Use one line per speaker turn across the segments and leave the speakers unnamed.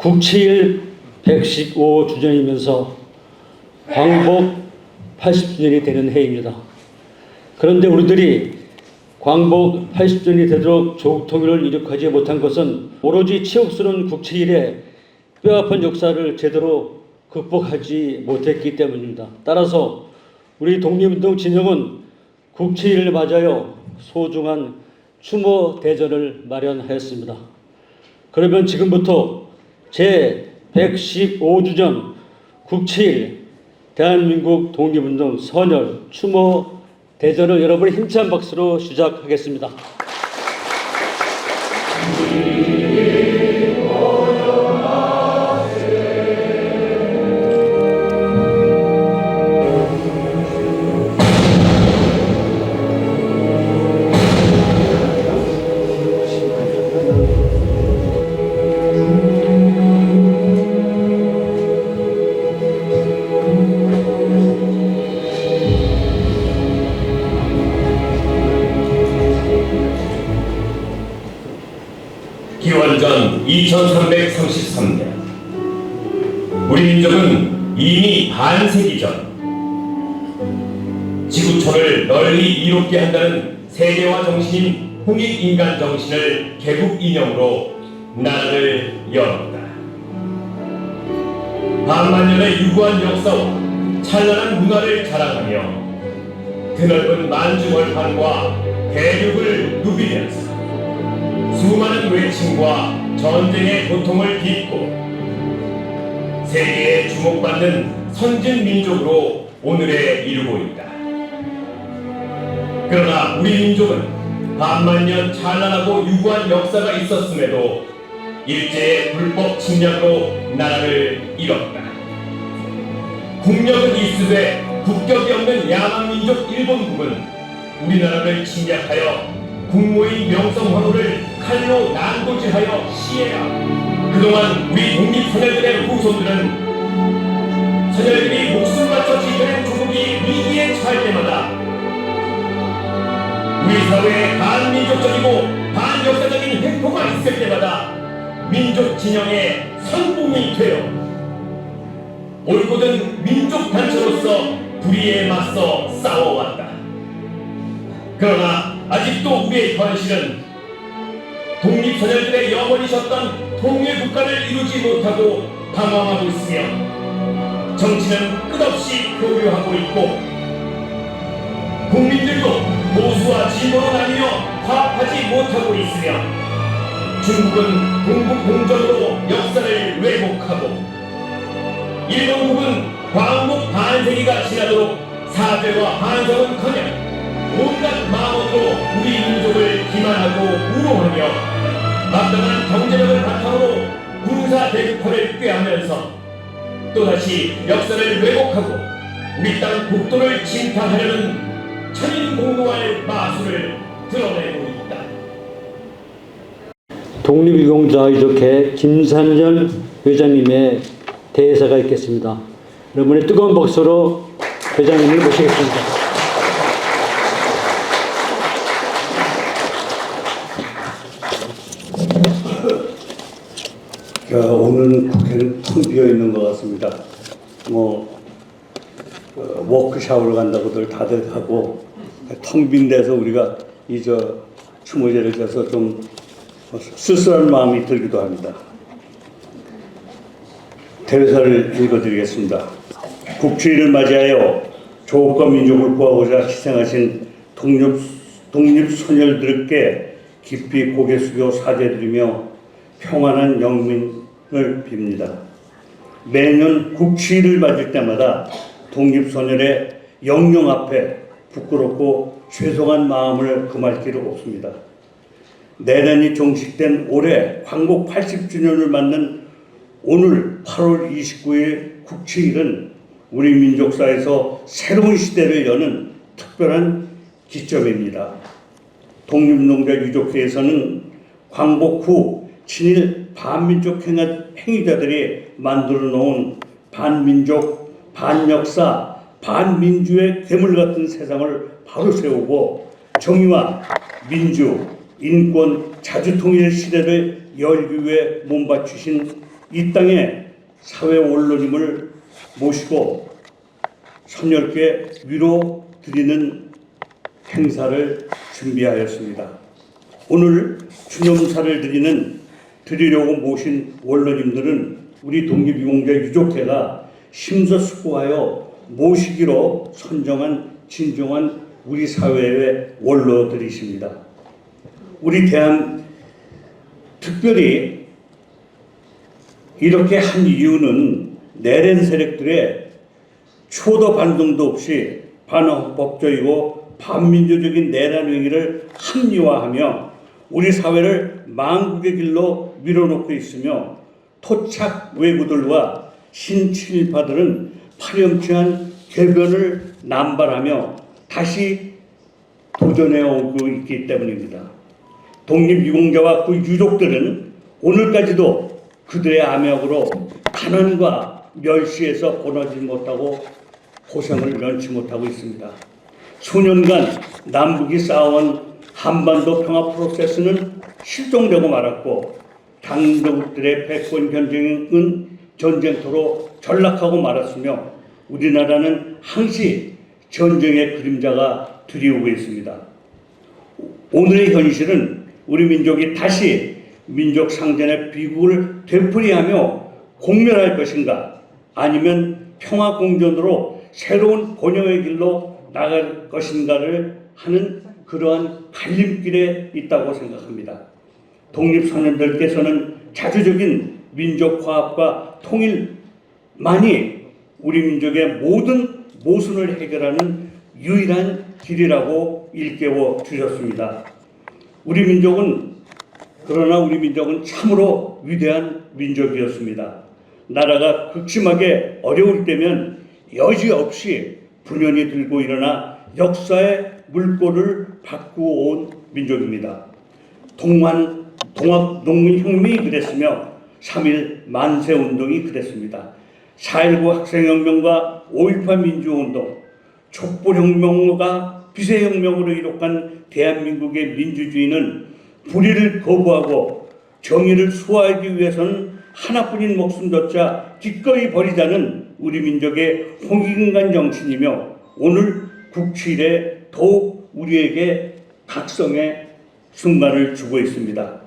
국칠 115주년이면서 광복 80주년이 되는 해입니다. 그런데 우리들이 광복 80주년이 되도록 조국 통일을 이룩하지 못한 것은 오로지 치욕스러운 국치일의 뼈아픈 역사를 제대로 극복하지 못했기 때문입니다. 따라서 우리 독립운동 진영은 국치일을 맞아요 소중한 추모 대전을 마련하였습니다. 그러면 지금부터 제115주년 국치일 대한민국 독립운동 선열 추모 대전을 여러분의 힘찬 박수로 시작하겠습니다.
기원전 2333년 우리 민족은 이미 반세기 전 지구촌을 널리 이롭게 한다는 세계화 정신인 홍익인간 정신을 개국 이념으로 나라를 열었다. 반만년의 유구한 역사와 찬란한 문화를 자랑하며 드넓은 만주벌판과 대륙을 누비면서 수많은 외침과 전쟁의 고통을 딛고 세계에 주목받는 선진 민족으로 오늘에 이르고 있다. 그러나 우리 민족은 반만년 찬란하고 유구한 역사가 있었음에도 일제의 불법 침략으로 나라를 잃었다. 국력은 있으되 국격이 없는 야만민족 일본국은 우리나라를 침략하여 국모인 명성황후를 칼로 난도질하여 시해야 그동안 우리 독립선열들의 후손들은 선열들이 목숨 바쳐 지켜낸 조국이 위기에 처할 때마다 우리 사회에 반민족적이고 반역사적인 횡포가 있을 때마다 민족 진영의 선봉이 되어 올곧은 민족 단체로서 불의에 맞서 싸워왔다. 그러나 아직도 우리의 현실은 독립선열들의 영원이셨던 통일국가를 이루지 못하고 방황하고 있으며 정치는 끝없이 교류하고 있고 국민들도 보수와 진보로 나뉘어 화합하지 못하고 있으며 중국은 동북공정으로 역사를 왜곡하고 일본국은 광복 반세기가 지나도록 사죄와 반성은커녕 온갖 마음으로 우리 민족을 기만하고 우롱하며 막강한 경제력을 바탕으로 군사 대국화를 꾀하면서 또다시 역사를 왜곡하고 우리 땅 국토를 침탈하려는 천인공노할 마술을 드러내고 있다.
독립유공자유족회 김산열 회장님의 대사가 있겠습니다. 여러분의 뜨거운 박수로 회장님을 모시겠습니다.
오늘 국회는 텅 비어 있는 것 같습니다. 워크샵을 간다고들 다들 하고 텅 빈 데서 우리가 추모제를 져서 좀 쓸쓸한 마음이 들기도 합니다. 대사를 읽어드리겠습니다. 국주일을 맞이하여 조국과 민족을 구하고자 희생하신 독립소녀들께 깊이 고개 숙여 사죄드리며 평안한 영민을 빕니다. 매년 국치일을 맞을 때마다 독립소녀의 영령 앞에 부끄럽고 죄송한 마음을 금할 길은 없습니다. 내년이 종식된 올해 광복 80주년을 맞는 오늘 8월 29일 국치일은 우리 민족사에서 새로운 시대를 여는 특별한 기점입니다. 독립운동자 유족회에서는 광복 후 친일 반민족 행위자들이 만들어 놓은 반민족, 반역사, 반민주의 괴물 같은 세상을 바로 세우고 정의와 민주, 인권, 자주통일 시대를 열기 위해 몸바치신 이 땅에 사회 원로님을 모시고 선열께 위로 드리는 행사를 준비하였습니다. 오늘 추념사를 드리려고 모신 원로님들은 우리 독립유공자 유족회가 심사숙고하여 모시기로 선정한 진정한 우리 사회의 원로들이십니다. 우리 특별히 이렇게 한 이유는 내란 세력들의 초도 반동도 없이 반헌법적이고 반민주적인 내란 행위를 합리화하며 우리 사회를 망국의 길로 밀어놓고 있으며 토착 왜구들과 신친일파들은 파렴치한 궤변을 남발하며 다시 도전해 오고 있기 때문입니다. 독립유공자와 그 유족들은 오늘까지도 그들의 암약으로 가난과 멸시에서 벗어나지 못하고 고생을 면치 못하고 있습니다. 수년간 남북이 싸워온 한반도 평화 프로세스는 실종되고 말았고 강대국들의 패권 전쟁은 전쟁터로 전락하고 말았으며 우리나라는 항시 전쟁의 그림자가 드리우고 있습니다. 오늘의 현실은 우리 민족이 다시 민족 상전의 비극을 되풀이하며 공멸할 것인가 아니면 평화 공존으로 새로운 번영의 길로 나갈 것인가를 하는 그러한 갈림길에 있다고 생각합니다. 독립선언들께서는 자주적인 민족 화합과 통일만이 우리 민족의 모든 모순을 해결하는 유일한 길이라고 일깨워 주셨습니다. 그러나 우리 민족은 참으로 위대한 민족이었습니다. 나라가 극심하게 어려울 때면 여지없이 분연히 들고 일어나 역사의 물꼬를 바꾸어 온 민족입니다. 동학농민혁명이 그랬으며 3.1 만세운동이 그랬습니다. 4.19 학생혁명과 5.18 민주운동, 촛불혁명과 비세혁명으로 이룩한 대한민국의 민주주의는 불의를 거부하고 정의를 수호하기 위해서는 하나뿐인 목숨조차 기꺼이 버리자는 우리 민족의 홍익인간 정신이며 오늘 국치일에 더욱 우리에게 각성의 순간을 주고 있습니다.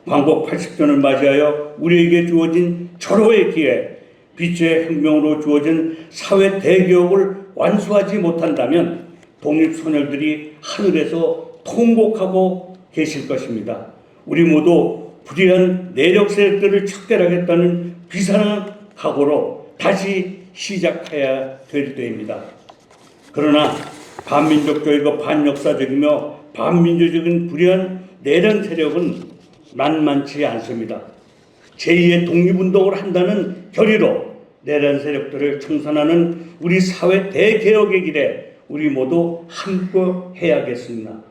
광복 80주년을 맞이하여 우리에게 주어진 절호의 기회, 빛의 혁명으로 주어진 사회 대개혁을 완수하지 못한다면 독립소녀들이 하늘에서 통곡하고 계실 것입니다. 우리 모두 불의한 내력 세력들을 척결하겠다는 비상한 각오로 다시 시작해야 될 때입니다. 그러나 반민족적이고 반역사적이며 반민주적인 불의한 내란 세력은 만만치 않습니다. 제2의 독립운동을 한다는 결의로 내란 세력들을 청산하는 우리 사회 대개혁의 길에 우리 모두 함께 해야겠습니다.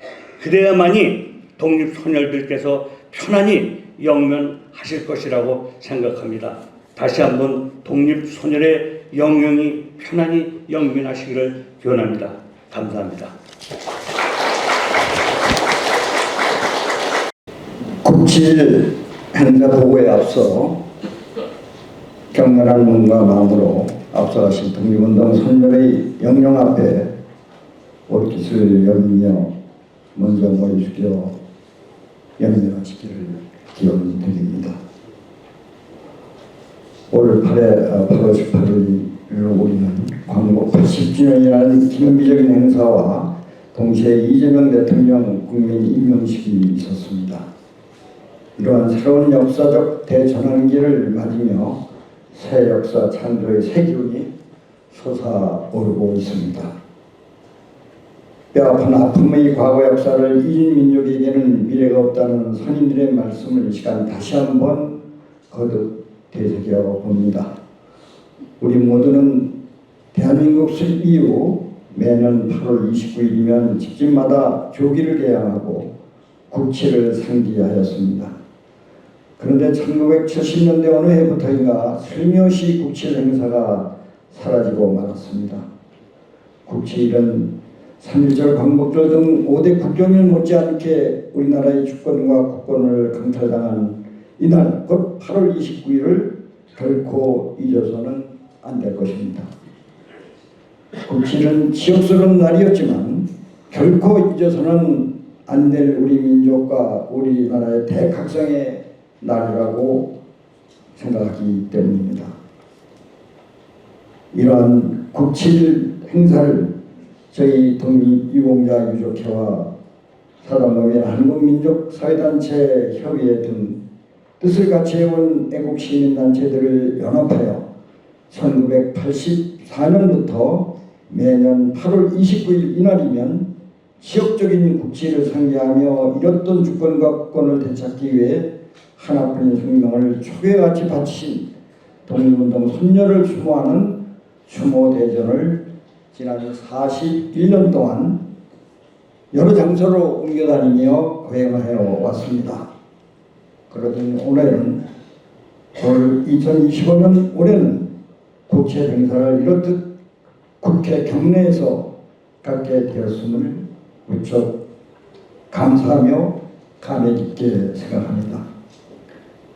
그래야만이 독립소녀들께서 편안히 영면하실 것이라고 생각합니다. 다시 한번 독립소녀의 영영이 편안히 영면하시기를 기원합니다. 감사합니다.
국칠 행사 보고에 앞서 격렬한 몸과 마음으로 앞서가신 독립운동 선열의 영령 앞에 올깃을 열며 먼저 머리 숙여 연명하시기를 기원 드립니다. 올 8월 18일로 우리는 광복 80주년이라는 기념비적인 행사와 동시에 이재명 대통령 국민 임명식이 있었습니다. 이러한 새로운 역사적 대전환기를 맞으며 새 역사 창조의 새 기운이 솟아오르고 있습니다. 뼈아픈 아픔의 과거 역사를 잊은 민족에게는 미래가 없다는 선인들의 말씀을 이 시간 다시 한번 거듭 되새겨 봅니다. 우리 모두는 대한민국 수립 이후 매년 8월 29일이면 집집마다 조기를 개항하고 국치를 상기하였습니다. 그런데 1970년대 어느 해부터인가 슬며시 국칠 행사가 사라지고 말았습니다. 국치일은 3.1절 광복절 등 5대 국경일 못지않게 우리나라의 주권과 국권을 강탈당한 이날 곧 8월 29일을 결코 잊어서는 안 될 것입니다. 국치는 지옥스러운 날이었지만 결코 잊어서는 안 될 우리 민족과 우리나라의 대각성의 날이라고 생각하기 때문입니다. 이러한 국칠 행사를 저희 독립유공자 유족회와 사단법인 한국민족사회단체 협의회 등 뜻을 같이 해온 애국시민단체들을 연합하여 1984년부터 매년 8월 29일 이날이면 지역적인 국치를 상기하며 잃었던 주권과 되찾기 위해 하나뿐인 생명을 초계같이 바치신 독립운동 선열을 추모하는 추모대전을 지난 41년 동안 여러 장소로 옮겨다니며 거행하여 왔습니다. 그러던 올해는 2025년 올해는 국채 행사를 이렇듯 국회 경내에서 갖게 되었음을 무척 감사하며 감회 깊게 생각합니다.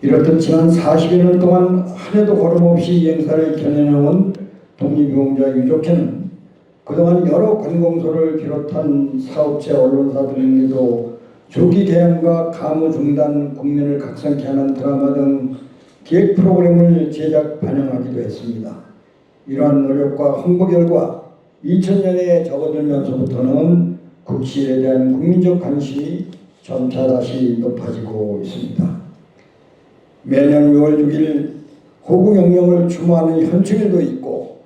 이렇듯 지난 40여 년 동안 한 해도 걸음없이 이 행사를 견인해온 독립유공자 유족회는 그동안 여러 관공서를 비롯한 사업체 언론사 등에도 조기 개항과 가무 중단, 국민을 각성케 하는 드라마 등 기획 프로그램을 제작 반영하기도 했습니다. 이러한 노력과 홍보 결과 2000년에 접어들면서부터는 국치에 대한 국민적 관심이 점차 다시 높아지고 있습니다. 매년 6월 6일 호국영령을 추모하는 현충일도 있고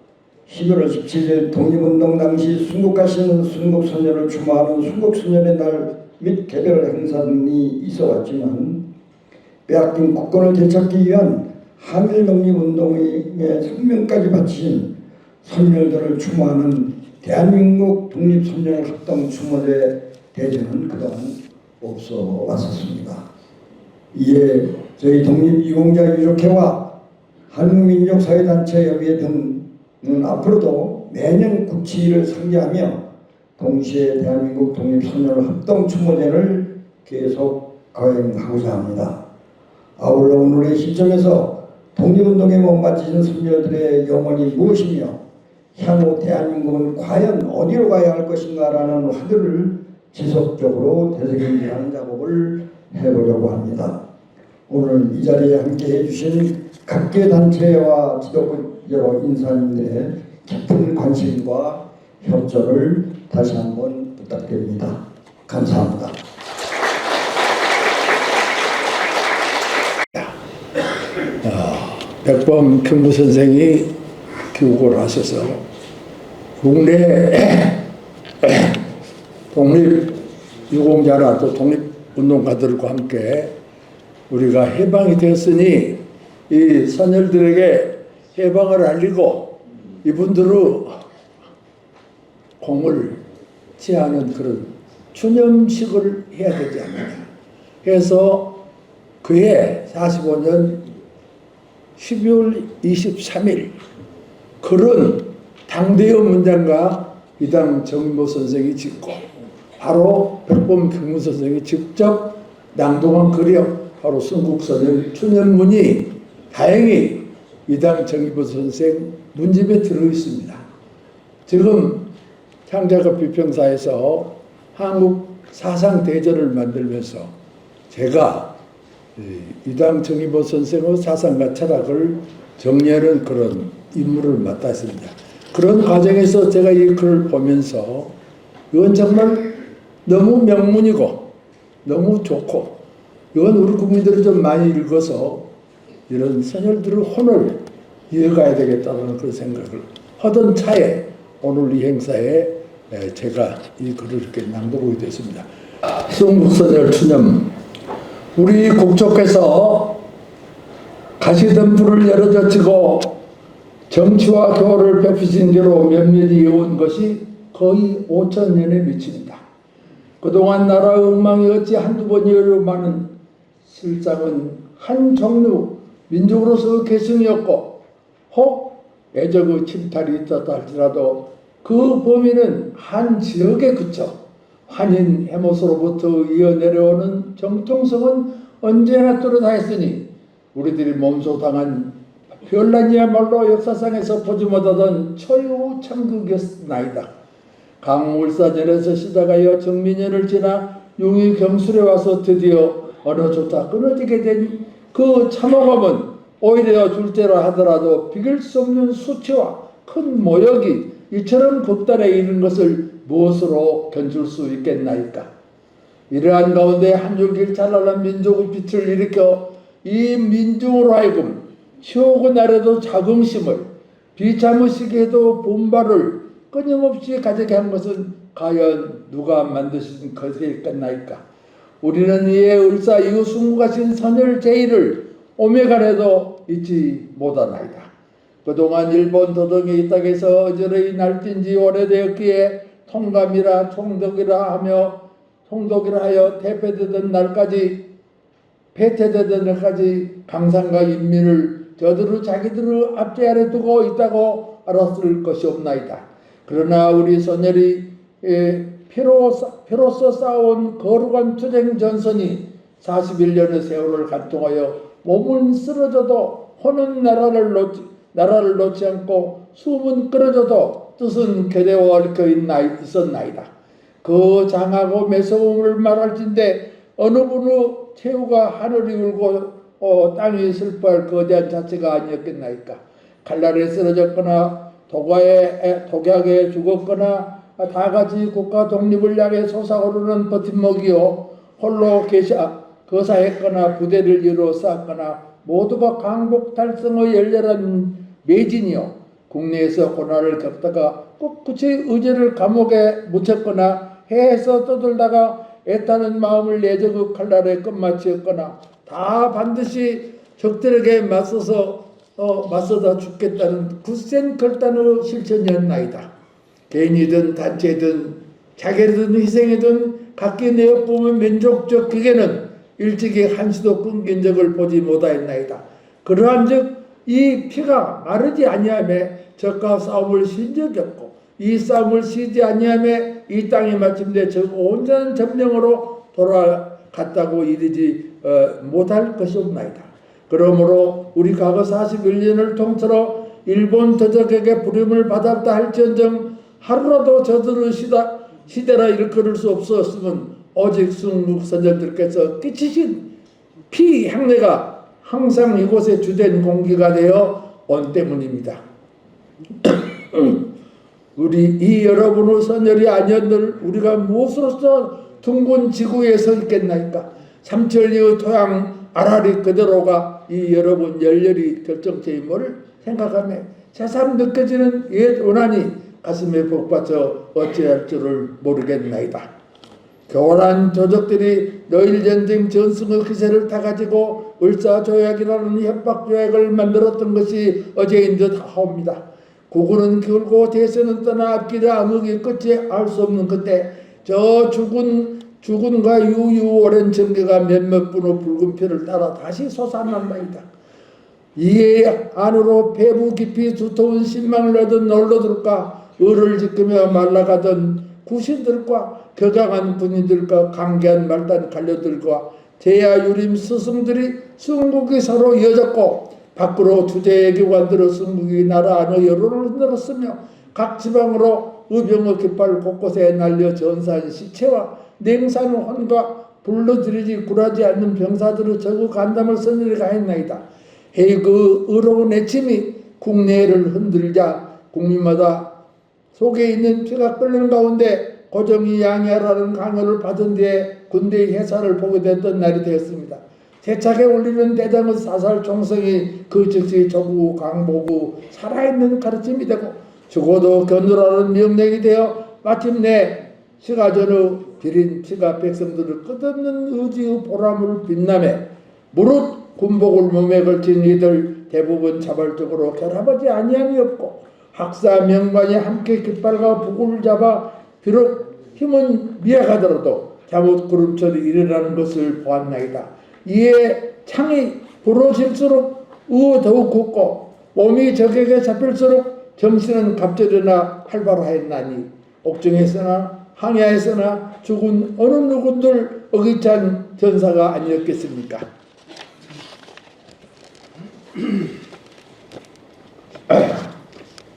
11월 17일 독립운동 당시 순국하신 순국선열을 추모하는 순국선열의 날 및 개별 행사 등이 있어왔지만 빼앗긴 국권을 되찾기 위한 한일 독립운동의 생명까지 바친 선열들을 추모하는 대한민국 독립선열 합동 추모대 대전은 그동안 없어 왔었습니다. 이에 저희 독립유공자 유족회와 한국민족사회단체 협의회 등은 앞으로도 매년 국치일을 상기하며 동시에 대한민국 독립선열 합동 추모제를 계속 거행하고자 합니다. 아울러 오늘의 시점에서 독립운동에 몸바치는 선열들의 영혼이 무엇이며 향후 대한민국은 과연 어디로 가야 할 것인가라는 화두를 지속적으로 되새김질하는 작업을 해보려고 합니다. 오늘 이 자리에 함께해 주신 각계 단체와 지도부 인사님들의 깊은 관심과 협조를 다시 한번 부탁드립니다. 감사합니다.
백범 경무 선생이 교육을 하셔서 국내 독립유공자나 또 독립운동가들과 함께 우리가 해방이 되었으니 이 선열들에게 해방을 알리고 이분들의 공을 치하는 그런 추념식을 해야 되지 않느냐 해서 그해 45년 12월 23일 그런 당대의 문장과 이당 정모 선생이 짓고 바로 백범 경무 선생이 직접 낭독한 글이요 바로 순국선열 추념문이 다행히 이당 정의보 선생 문집에 들어있습니다. 지금 창작업 비평사에서 한국 사상대전을 만들면서 제가 이당 정의보 선생의 사상과 철학을 정리하는 그런 임무를 맡아 있습니다. 그런 과정에서 제가 이 글을 보면서 이건 정말 너무 명문이고 너무 좋고 이건 우리 국민들이 좀 많이 읽어서 이런 선열들의 혼을 이어가야 되겠다는 그런 생각을 하던 차에 오늘 이 행사에 제가 이 글을 이렇게 낭독하게 됐습니다. 순국선열 추념 우리 국조께서 가시던 불을 열어젖히고 정치와 교화를 베푸신 뒤로 면면이 이어온 것이 거의 5,000년에 미칩니다. 그동안 나라의 엉망이 어찌 한두 번이어로만은 실상은 한 종류 민족으로서의 계승이었고 혹 애적의 침탈이 있었다 할지라도 그 범위는 한 지역에 그쳐 한인 해모서로부터 이어내려오는 정통성은 언제나 뚜렷하였으니 우리들이 몸소 당한 별난이야말로 역사상에서 보지 못하던 초유 천국이었나이다. 강울사전에서 시작하여 정민년을 지나 용이 경술에 와서 드디어 어느 조차 끊어지게 된 그 참호감은 오히려 둘째로 하더라도 비길 수 없는 수치와 큰 모욕이 이처럼 극단에 이른 것을 무엇으로 견줄 수 있겠나이까. 이러한 가운데 한 줄기 찬란한 민족의 빛을 일으켜 이 민중으로 하여금 치우고 나래도 자긍심을 비참으시게도 분발을 끊임없이 가지게 한 것은 과연 누가 만드신 것일까나이까. 우리는 이에 을사 이후 숭고하신 선열 제의를 오메간에도 잊지 못하나이다. 그동안 일본 도덕이 이 땅에서 어지러이 날뛴 지 오래되었기에 통감이라 총독이라 하여 패퇴되던 날까지 강산과 인민을 저들의 자기들의 앞제 아래 두고 있다고 알았을 것이 없나이다. 그러나 우리 선열이 피로써 쌓아온 거룩한 투쟁 전선이 41년의 세월을 간통하여 몸은 쓰러져도 혼은 나라를 놓지 않고 숨은 끊어져도 뜻은 교대와 얽혀 있었나이다. 그 장하고 매서움을 말할진대 어느 분의 최후가 하늘이 울고 땅이 슬퍼할 거대한 자체가 아니었겠나이까. 칼날에 쓰러졌거나 독약에 죽었거나 다같이 국가 독립을 향해 솟아오르는 버팀목이요 홀로 거사했거나 부대를 이루어 쌓거나 모두가 강복 달성의 열렬한 매진이요 국내에서 고난을 겪다가 꿋꿋이 의지를 감옥에 묻혔거나 해에서 떠돌다가 애타는 마음을 내적의 칼날에 끝마치었거나 다 반드시 적들에게 맞서다 죽겠다는 굳센 결단의 실천이었나이다. 개인이든 단체든 자기든 희생이든 각기 내어보면 민족적 기계는 일찍이 한시도 끊긴 적을 보지 못하였나이다. 그러한즉 이 피가 마르지 아니하며 적과 싸움을 신 적이 없고 이 싸움을 쉬지 아니하며 이 땅이 마침내 적 온전한 점령으로 돌아갔다고 이르지 못할 것이 없나이다. 그러므로 우리 과거 41년을 통틀어 일본 도적에게 부름을 받았다 할지언정 하루라도 저들의 시대라 일컬을 수 없었으면 오직 순국 선열들께서 끼치신 피 향내가 항상 이곳에 주된 공기가 되어 온 때문입니다. 우리 이 여러분의 선열이 아니었들 우리가 무엇으로서 둥근 지구에 서 있겠나이까. 삼천리의 토양 아라리 그대로가 이 여러분 열렬히 결정체임을 생각하며 새삼 느껴지는 옛 원한이 가슴에 복받쳐 어찌할 줄을 모르겠나이다. 교활한 조적들이 너일 전쟁 전승의 기세를 타가지고 을사조약이라는 협박조약을 만들었던 것이 어제인 듯 하옵니다. 국군은 길고 대세는 떠나 앞길의 암흑의 끝에 알 수 없는 그때 저 죽은과 유유 오랜 전개가 몇몇 분의 붉은 피를 따라 다시 솟아난다이다. 이에 안으로 배부 깊이 두터운 신망을 얻은 놀러들과 을을 지키며 말라가던 구신들과 격앙한 군인들과 강개한 말단 관료들과 제야 유림 스승들이 순국이 서로 이어졌고 밖으로 주제의 기관들의 순국이 나라 안의 여론을 흔들었으며 각 지방으로 의병의 깃발 곳곳에 날려 전사한 시체와 냉산 혼과 불러들이지 굴하지 않는 병사들의 적의 간담을 선율해 가했나이다. 그 의로운 애침이 국내를 흔들자 국민마다 속에 있는 피가 끓는 가운데 고정이 양해하라는 강요를 받은 뒤에 군대의 해산을 보게 됐던 날이 되었습니다. 세차게 울리는 대장의 사살 총성이 그 즉시 조국 강보구 살아있는 가르침이 되고 죽어도 견디라는 명령이 되어 마침내 시가전의 비린 피가 백성들을 끝없는 의지의 보람을 빛나며 무릇 군복을 몸에 걸친 이들 대부분 자발적으로 결합하지 아니함이 없고 학사 명관이 함께 깃발과 북을 잡아 비록 힘은 미약하더라도 잠옷 구름처럼 일어나는 것을 보았나이다. 이에 창이 부러질수록 더욱 굳고 몸이 적에게 잡힐수록 정신은 갑절이나 활발하였나니 옥중에서나 항야에서나 죽은 어느 누군들 어깃찬 전사가 아니었겠습니까?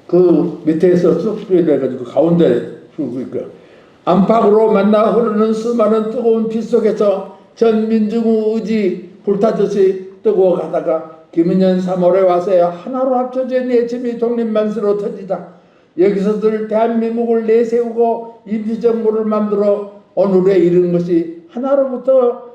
그 밑에서 쑥 내려가지고 가운데 쭉 있고 안팎으로 만나 흐르는 수많은 뜨거운 피 속에서 전 민중의 의지 불타듯이 뜨거워 가다가 김인년 3월에 와서야 하나로 합쳐진 애침이 독립만세로 터지다. 여기서들 대한민국을 내세우고 임시정부를 만들어 오늘에 이른 것이 하나로부터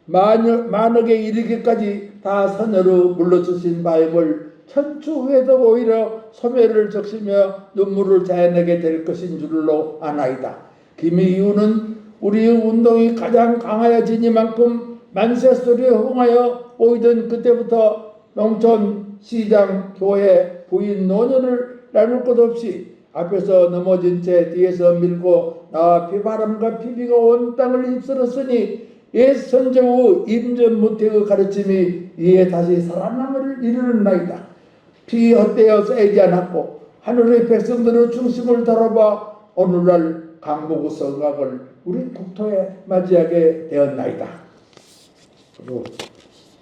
만억에 이르기까지 다 선여로 물러주신 바임을 천추후에도 오히려 소멸을 적시며 눈물을 자아내게 될 것인 줄로 아나이다. 김의 이유는 우리의 운동이 가장 강하여지니만큼 만세 소리에 흥하여 보이던 그때부터 농촌, 시장, 교회, 부인, 노년을 나눌 것 없이 앞에서 넘어진 채 뒤에서 밀고 나와 비바람과 피비가 온 땅을 휩쓸었으니 옛 선조의 임전무태의 가르침이 이에 다시 살아남을 이르는 나이다. 피 헛되어 쌓이지 않았고 하늘의 백성들의 중심을 다뤄봐 오늘날 강복의 성곽을 우리 국토에 맞이하게 되었나이다. 그리고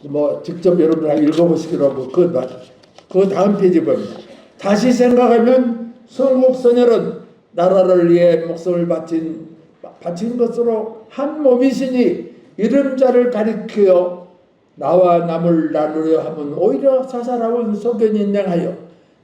뭐 직접 여러분들 읽어보시기로 하고 그 다음 페이지 봅니다. 다시 생각하면 성국선열은 나라를 위해 목숨을 바친 것으로 한 몸이시니 이름자를 가리켜 나와 남을 나누려 하면 오히려 사사로운 소견이 능하여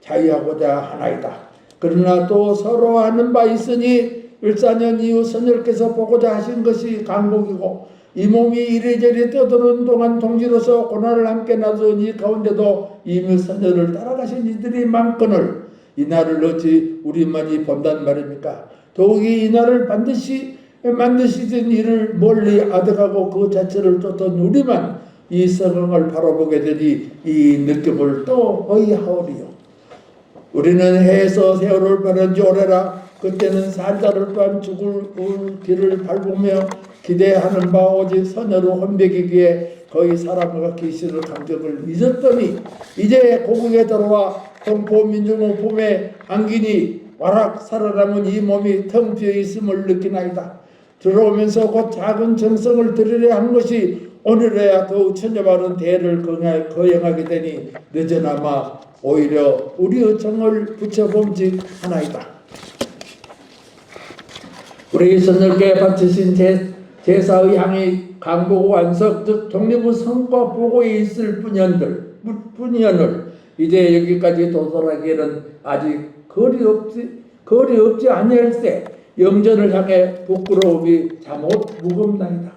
자유하고자 하나이다. 그러나 또 서로 하는 바 있으니 14년 이후 선열께서 보고자 하신 것이 강복이고 이 몸이 이리저리 떠도는 동안 동지로서 고난을 함께 나눈 이 가운데도 이미 선열을 따라가신 이들이 많거늘 이날을 어찌 우리만이 본단 말입니까? 더욱이 이날을 반드시 만드시던 이를 멀리 아득하고 그 자체를 쫓던 우리만 이 성경을 바라보게 되니 이 느낌을 또 어이하오리요. 우리는 해에서 세월을 바른 지 오래라. 그때는 산자를 또한 죽을 길을 밟으며 기대하는 바 오직 선여로 혼백이기에 거의 사람과 기시를 감격을 잊었더니 이제 고국에 들어와 동포민중의 봄에 안기니 와락 살아남은 이 몸이 텅 비어 있음을 느끼나이다. 들어오면서 곧 작은 정성을 들이려 한 것이 오늘에야 더욱 천여바른 대를 거행하게 되니 늦어나마 오히려 우리의 정을 붙여봄직 하나이다. 우리 선열께 바치신 제사의 향이 강복 완석 즉 독립의 성과 보고에 있을 뿐이언을 이제 여기까지 도달하기에는 아직 거리 없지 아니할세 영전을 향해 부끄러움이 잠옷 무겁나이다.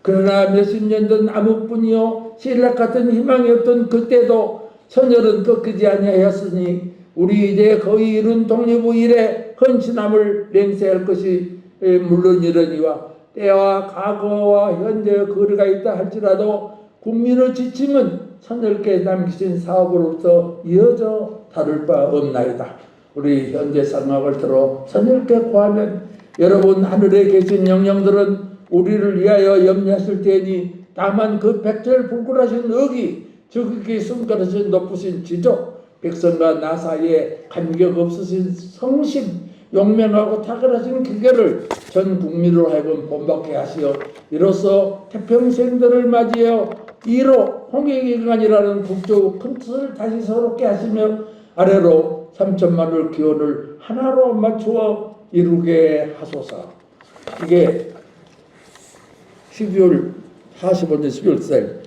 그러나 몇십 년 전 암흑뿐이요 신락 같은 희망이 없던 그때도 선열은 꺾이지 아니하였으니 우리 이제 거의 이룬 독립의 일에 헌신함을 맹세할 것이 물론이러니와 때와 과거와 현재의 거리가 있다 할지라도 국민의 지침은 선열께 남기신 사업으로부터 이어져 다를 바 없나이다. 우리 현재 상황을 들어 선열께 구하면 여러분 하늘에 계신 영령들은 우리를 위하여 염려하실 테니 다만 그 백절불굴하신 의기 즉기 숨가르신 높으신 지조 백성과 나 사이에 간격 없으신 성심 용맹하고 탁월하신 기계를 전 국민으로 하여금 본받게 하시어 이로써 태평생들을 맞이하여 이로 홍익인간이라는 국조 큰 뜻을 다시 서럽게 하시며 아래로 3천만의 기원을 하나로 맞추어 이루게 하소서. 이게 12월 45년 12월 달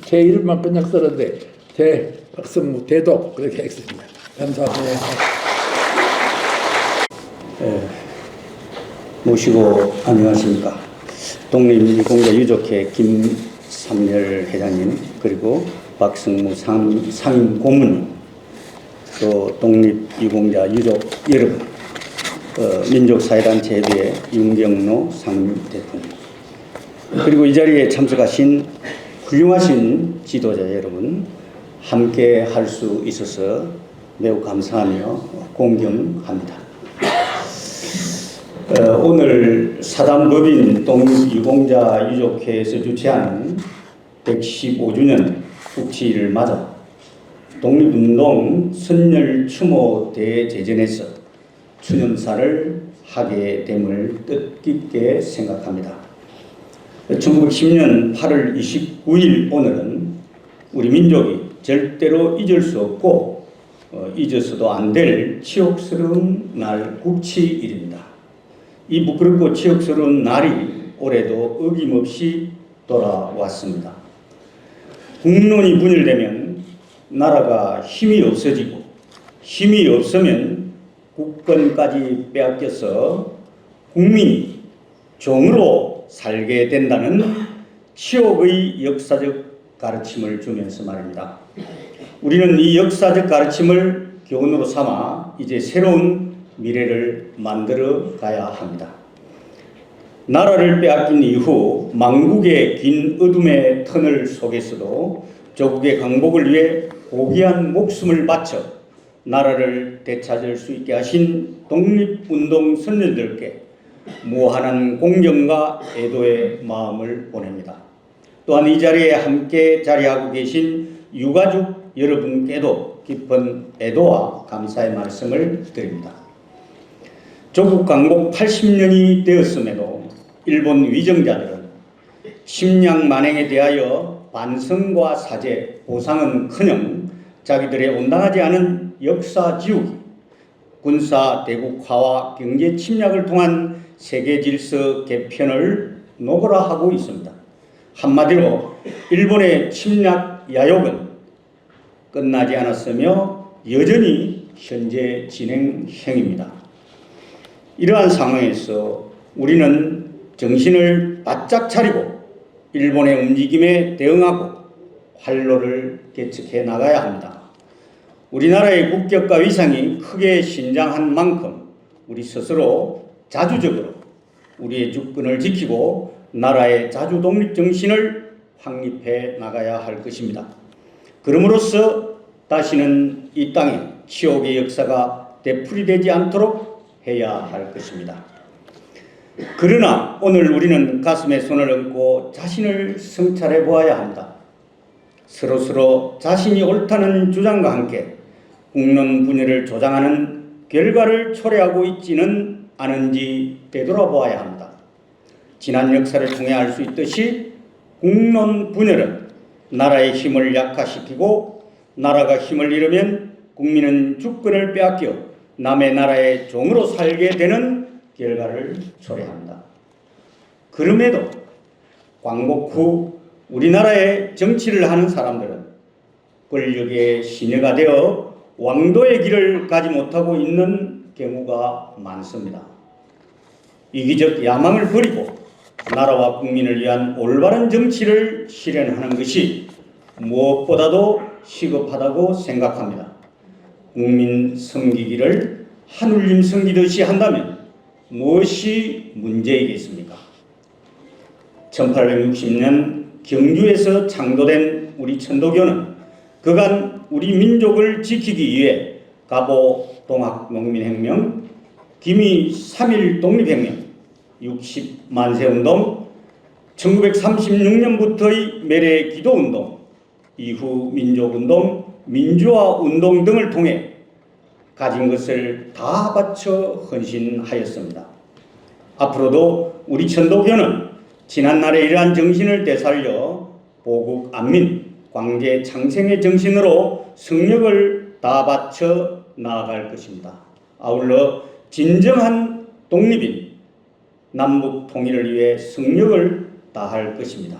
제 이름만 그냥 쓰는데 제 박성무 대독 그렇게 했습니다. 감사합니다.
모시고 안녕하십니까. 독립유공자 유족회 김삼열 회장님 그리고 박성무 상임 고문님 또 독립유공자 유족 여러분 민족사회단체협의회 윤경로 상임 대표님 그리고 이 자리에 참석하신 훌륭하신 지도자 여러분 함께 할 수 있어서 매우 감사하며 공경합니다. 오늘 사단법인 독립유공자 유족회에서 주최하는 115주년 국치일을 맞아 독립운동 선열추모 대제전에서 추념사를 하게 됨을 뜻깊게 생각합니다. 1910년 8월 29일 오늘은 우리 민족이 절대로 잊을 수 없고 잊어서도 안 될 치욕스러운 날 국치일입니다. 이 부끄럽고 치욕스러운 날이 올해도 어김없이 돌아왔습니다. 국론이 분열되면 나라가 힘이 없어지고 힘이 없으면 국권까지 빼앗겨서 국민이 종으로 살게 된다는 치욕의 역사적 가르침을 주면서 말입니다. 우리는 이 역사적 가르침을 교훈으로 삼아 이제 새로운 미래를 만들어 가야 합니다. 나라를 빼앗긴 이후 망국의 긴 어둠의 터널 속에서도 조국의 강복을 위해 고귀한 목숨을 바쳐 나라를 되찾을 수 있게 하신 독립운동 선열들께 무한한 공경과 애도의 마음을 보냅니다. 또한 이 자리에 함께 자리하고 계신 유가족 여러분께도 깊은 애도와 감사의 말씀을 드립니다. 조국 강복 80년이 되었음에도 일본 위정자들은 침략 만행에 대하여 반성과 사죄, 보상은커녕 자기들의 온당하지 않은 역사 지우기, 군사 대국화와 경제 침략을 통한 세계 질서 개편을 노골화하고 있습니다. 한마디로 일본의 침략 야욕은 끝나지 않았으며 여전히 현재 진행형입니다. 이러한 상황에서 우리는 정신을 바짝 차리고 일본의 움직임에 대응하고 활로를 개척해 나가야 합니다. 우리나라의 국격과 위상이 크게 신장한 만큼 우리 스스로 자주적으로 우리의 주권을 지키고 나라의 자주 독립 정신을 확립해 나가야 할 것입니다. 그럼으로써 다시는 이 땅에 치욕의 역사가 되풀이되지 않도록 해야 할 것입니다. 그러나 오늘 우리는 가슴에 손을 얹고 자신을 성찰해 보아야 합니다. 서로서로 자신이 옳다는 주장과 함께 국론 분열을 조장하는 결과를 초래하고 있지는 않은지 되돌아보아야 합니다. 지난 역사를 통해 알 수 있듯이 국론 분열은 나라의 힘을 약화시키고 나라가 힘을 잃으면 국민은 주권을 빼앗겨 남의 나라의 종으로 살게 되는 결과를 초래합니다. 그럼에도 광복 후 우리나라의 정치를 하는 사람들은 권력의 시녀가 되어 왕도의 길을 가지 못하고 있는 경우가 많습니다. 이기적 야망을 버리고 나라와 국민을 위한 올바른 정치를 실현하는 것이 무엇보다도 시급하다고 생각합니다. 국민 섬기기를 한울림 섬기듯이 한다면 무엇이 문제이겠습니까? 1860년 경주에서 창도된 우리 천도교는 그간 우리 민족을 지키기 위해 갑오 동학농민혁명, 기미 3.1 독립혁명, 60만세운동, 1936년부터의 매래 기도운동, 이후 민족운동, 민주화운동 등을 통해 가진 것을 다 바쳐 헌신하였습니다. 앞으로도 우리 천도교는 지난날의 이러한 정신을 되살려 보국 안민, 광제 창생의 정신으로 성력을 다 바쳐 나아갈 것입니다. 아울러 진정한 독립인 남북 통일을 위해 성력을 다할 것입니다.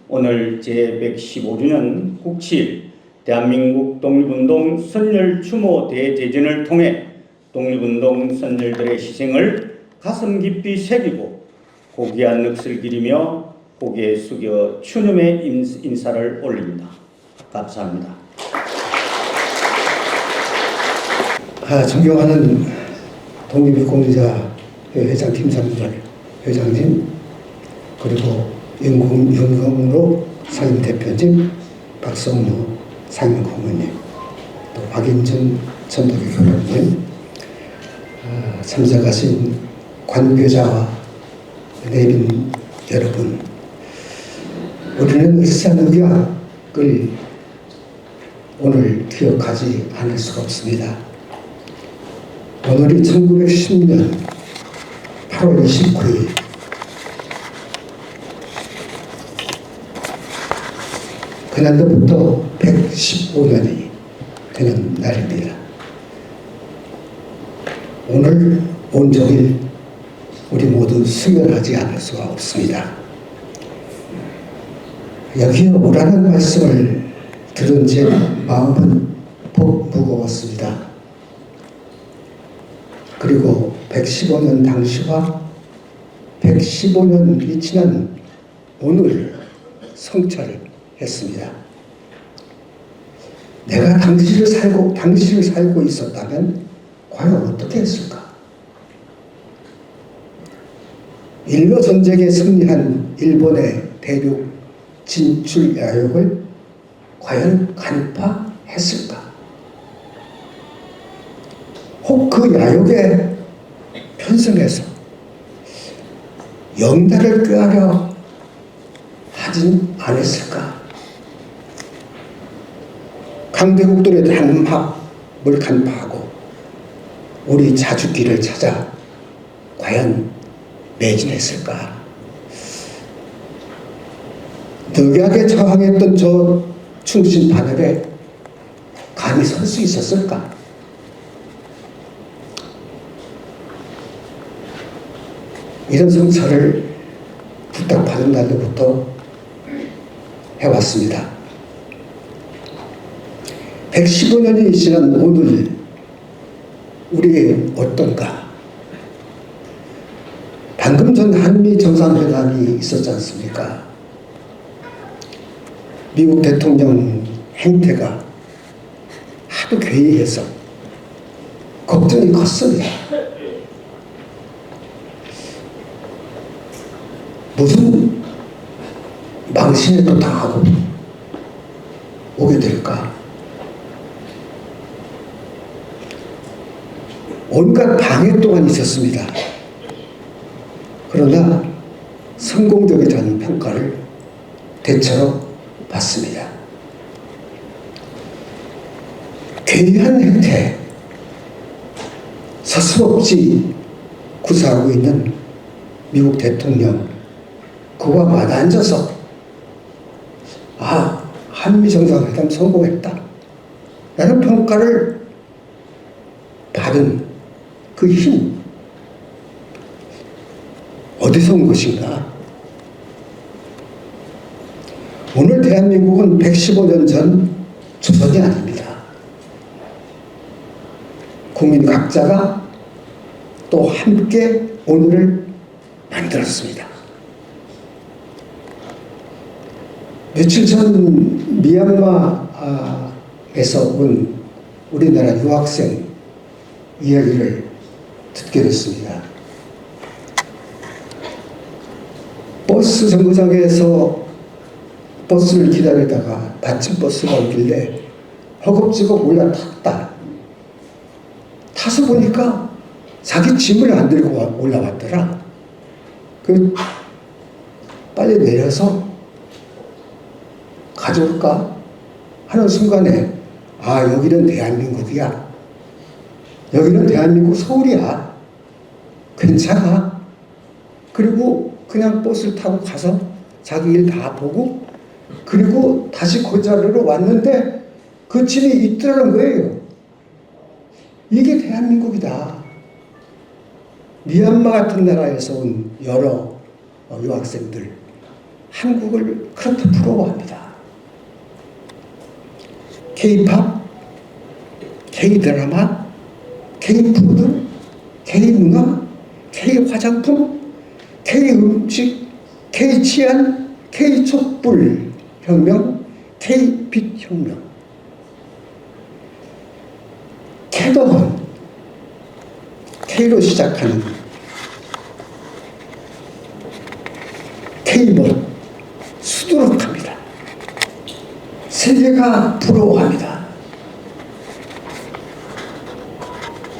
오늘 제115주년 국칠 대한민국 독립운동 선열 추모 대제전을 통해 독립운동 선열들의 희생을 가슴 깊이 새기고 고귀한 넋을 기리며 고개 숙여 추념의 인사를 올립니다. 감사합니다.
존경하는 독립유공자 회장 김삼절 회장님, 그리고 영광으로 상임대표님 박성무 상임고문님, 또 박인준 전도교 교장님, 참석하신 관계자와 내빈 여러분, 우리는 을사늑약을 오늘 기억하지 않을 수가 없습니다. 오늘이 1910년 8월 29일 그날로부터 115년이 되는 날입니다. 오늘 온종일 우리 모두 수면하지 않을 수가 없습니다. 여기에 오라는 말씀을 들은 제 마음은 복 무거웠습니다. 그리고 115년 당시와 115년이 지난 오늘 성찰했습니다. 내가 당시를 살고 있었다면 과연 어떻게 했을까? 일로 전쟁에 승리한 일본의 대륙 진출 야욕을 과연 간파했을까? 혹 그 야욕에 편승해서 영달을 꾀하려 하진 않았을까? 강대국들의 단합을 간파하고 우리 자주길을 찾아 과연 매진했을까? 늑약에 저항했던 저 충신 반열에 감히 설 수 있었을까? 이런 성찰을 부탁받은 날로부터 해왔습니다. 115년이 지난 오늘 우리 어떤가? 방금 전 한미 정상회담이 있었지 않습니까? 미국 대통령 행태가 하도 괴이해서 걱정이 컸습니다. 무슨 망신에 또 당하고 오게 될까? 온갖 방해 또한 있었습니다. 그러나 성공적이라는 평가를 대체로 받습니다. 괴이한 행태, 서슴없이 구사하고 있는 미국 대통령, 그와 맞아앉아서 한미 정상회담 성공했다 라는 평가를 받은 그 힘, 어디서 온 것인가? 오늘 대한민국은 115년 전 조선이 아닙니다. 국민 각자가 또 함께 오늘을 만들었습니다. 며칠 전 미얀마에서 온 우리나라 유학생 이야기를 듣게 됐습니다. 버스 정거장에서 버스를 기다리다가 받침 버스가 오길래 허겁지겁 올라탔다. 타서 보니까 자기 짐을 안 들고 올라왔더라. 빨리 내려서 가져올까 하는 순간에 여기는 대한민국이야. 여기는 대한민국 서울이야. 괜찮아. 그리고 그냥 버스를 타고 가서 자기 일 다 보고 그리고 다시 그 자리로 왔는데 그 짐이 있더라는 거예요. 이게 대한민국이다. 미얀마 같은 나라에서 온 여러 유학생들 한국을 그렇게 부러워합니다. K-팝, K-드라마, K-푸드, K-문화, K-화장품, K-음식, K-치안, K-촛불 혁명, K-빛 혁명. 캐더건, K로 시작하는 K봇 수두룩합니다. 세계가 부러워합니다.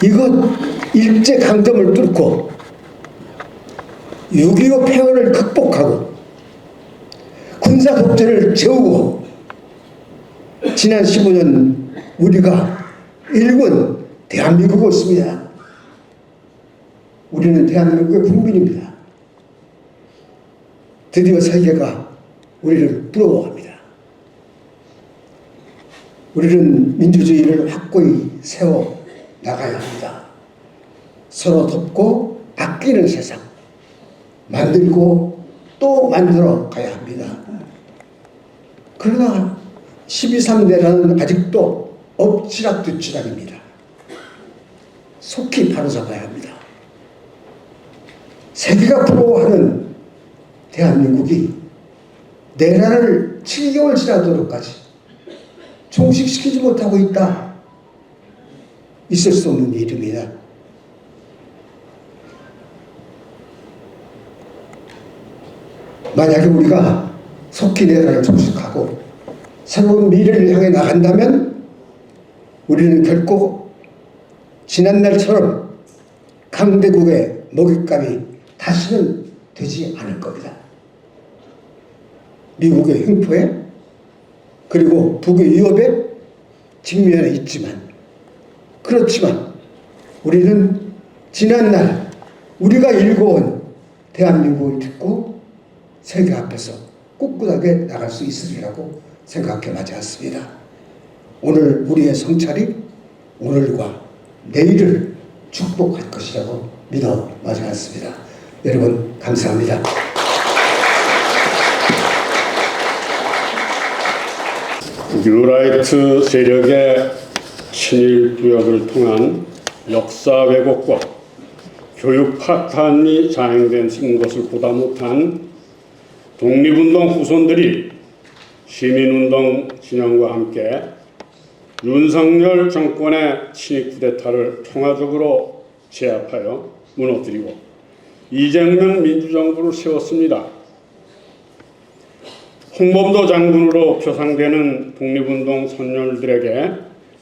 이것 일제강점을 뚫고 6.25 폐허를 극복하고 군사독재를 재우고 지난 15년 우리가 일군 대한민국이 있습니다. 우리는 대한민국의 국민입니다. 드디어 세계가 우리를 부러워합니다. 우리는 민주주의를 확고히 세워 나가야 합니다. 서로 돕고 아끼는 세상 만들고 또 만들어 가야 합니다. 그러나 12.3대라는 아직도 엎치락뒤치락입니다. 속히 바로잡아야 합니다. 세계가 부러워하는 대한민국이 내란을 7개월 지나도록까지 종식시키지 못하고 있다. 있을 수 없는 일입니다. 만약에 우리가 속히 내란을 종식하고 새로운 미래를 향해 나간다면 우리는 결코 지난날처럼 강대국의 먹잇감이 다시는 되지 않을 겁니다. 미국의 횡포에 그리고 북의 위협에 직면해 있지만 그렇지만 우리는 지난날 우리가 일궈온 대한민국을 듣고 세계 앞에서 꿋꿋하게 나갈 수 있으리라고 생각해 마지 않습니다. 오늘 우리의 성찰이 오늘과 내일을 축복할 것이라고 믿어 마지 않습니다. 여러분 감사합니다.
뉴라이트 세력의 친일 부역을 통한 역사 왜곡과 교육 파탄이 자행된 것을 보다 못한 독립운동 후손들이 시민운동 진영과 함께 윤석열 정권의 친일 쿠데타를 통화적으로 제압하여 무너뜨리고 이재명 민주정부를 세웠습니다. 홍범도 장군으로 표상되는 독립운동 선열들에게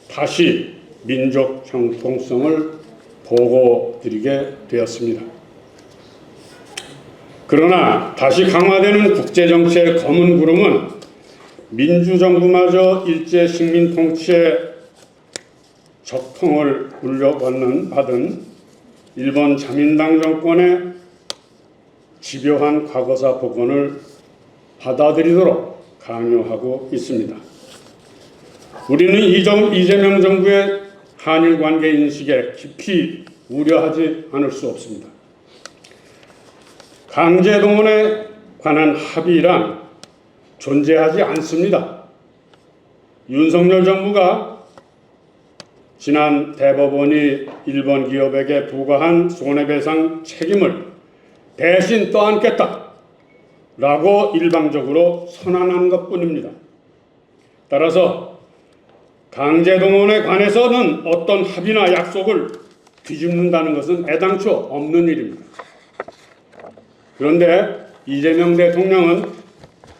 다시 민족 정통성을 보고드리게 되었습니다. 그러나 다시 강화되는 국제정치의 검은 구름은 민주정부마저 일제 식민 통치의 적통을 받은 일본 자민당 정권의 집요한 과거사 복원을 받아들이도록 강요하고 있습니다. 우리는 이재명 정부의 한일 관계 인식에 깊이 우려하지 않을 수 없습니다. 강제동원에 관한 합의란 존재하지 않습니다. 윤석열 정부가 지난 대법원이 일본 기업에게 부과한 손해배상 책임을 대신 떠안겠다 라고 일방적으로 선언한 것뿐입니다. 따라서 강제동원에 관해서는 어떤 합의나 약속을 뒤집는다는 것은 애당초 없는 일입니다. 그런데 이재명 대통령은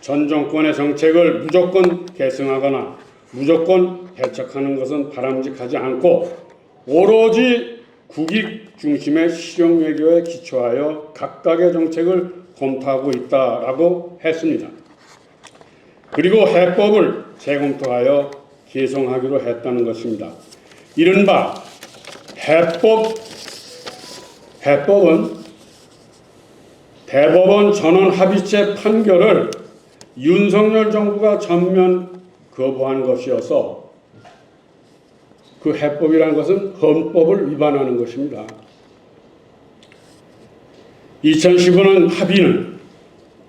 전 정권의 정책을 무조건 계승하거나 무조건 배척하는 것은 바람직하지 않고 오로지 국익 중심의 실용 외교에 기초하여 각각의 정책을 검토하고 있다라고 했습니다. 그리고 해법을 재검토하여 개정하기로 했다는 것입니다. 이른바 해법은 대법원 전원 합의체 판결을 윤석열 정부가 전면 거부한 것이어서 그 해법이라는 것은 헌법을 위반하는 것입니다. 2015년 합의는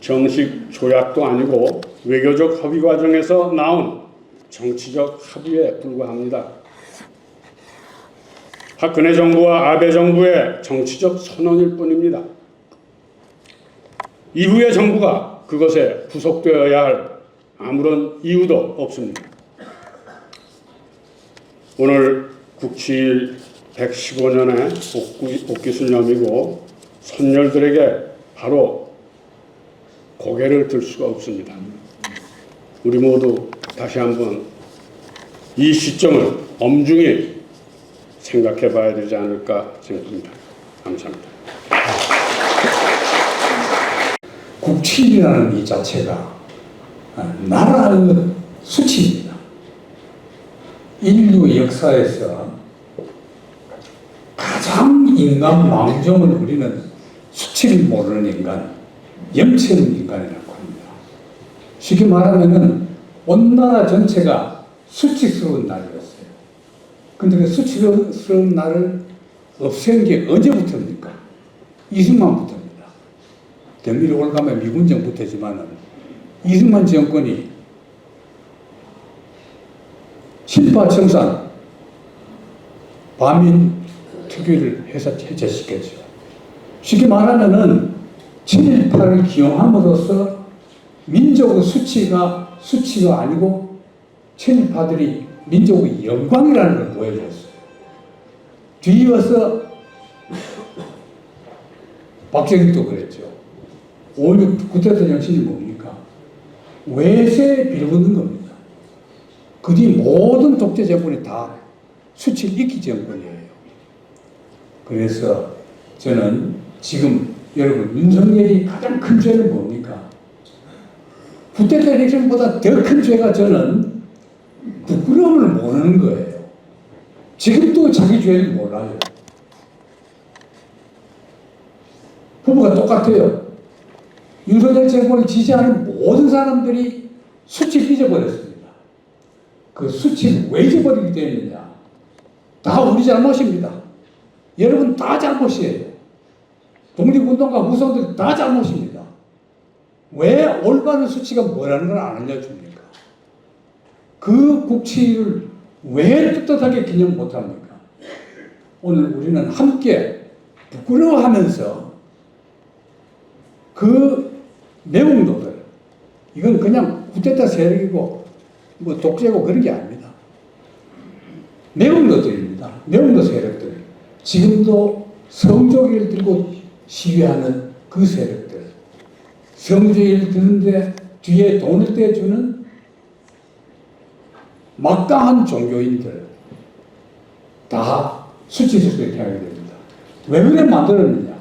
정식 조약도 아니고 외교적 협의 과정에서 나온 정치적 합의에 불과합니다. 박근혜 정부와 아베 정부의 정치적 선언일 뿐입니다. 이후의 정부가 그것에 부속되어야 할 아무런 이유도 없습니다. 오늘 국칠 115년의 옥기술념이고 선열들에게 바로 고개를 들 수가 없습니다. 우리 모두 다시 한번 이 시점을 엄중히 생각해 봐야 되지 않을까 생각합니다. 감사합니다.
국칙이라는 이 자체가 나라의 수치입니다. 인류 역사에서 가장 인간 망종을 부리는 수치를 모르는 인간, 염치 없는 인간이라고 합니다. 쉽게 말하면 온 나라 전체가 수치스러운 날이었어요. 근데 그 수치스러운 날을 없앤 게 언제부터입니까? 이승만부터입니다. 대미로 올가면 미군정부터지만은 이승만 정권이 친파 청산 반민 특위를 해서 해체시켰죠. 쉽게 말하면은 7.18을 기용함으로써 민족의 수치가 아니고 친일파들이 민족의 영광이라는 걸 보여줬어요. 뒤이어서 박정희도 그랬죠. 5.16 쿠데타 정신이 뭡니까? 외세에 빌붙는 겁니다. 그 뒤 모든 독재 정권이 다 수치를 익히 정권이에요. 그래서 저는 지금 여러분 윤석열이 가장 큰 죄는 뭡니까? 쿠데타 정신보다 더 큰 죄가 저는 부끄러움을 모르는 거예요. 지금도 자기 죄를 몰라요. 부부가 똑같아요. 윤석열 정권을 지지하는 모든 사람들이 수치를 잊어버렸습니다. 그 수치를 왜 잊어버리게 되느냐? 다 우리 잘못입니다. 여러분 다 잘못이에요. 독립운동가 무성들 다 잘못입니다. 왜 올바른 수치가 뭐라는 걸 안 알려줍니까? 그 국치를 왜 떳떳하게 기념 못합니까? 오늘 우리는 함께 부끄러워하면서 그 내용도들, 이건 그냥 쿠데타 세력이고 뭐 독재고 그런 게 아닙니다. 내용도들입니다. 내용도 세력들. 지금도 성조기를 들고 시위하는 그 세력들. 성조기를 드는데 뒤에 돈을 떼주는 막강한 종교인들. 다 수치스럽게 하게 됩니다. 왜 그래 만들었느냐?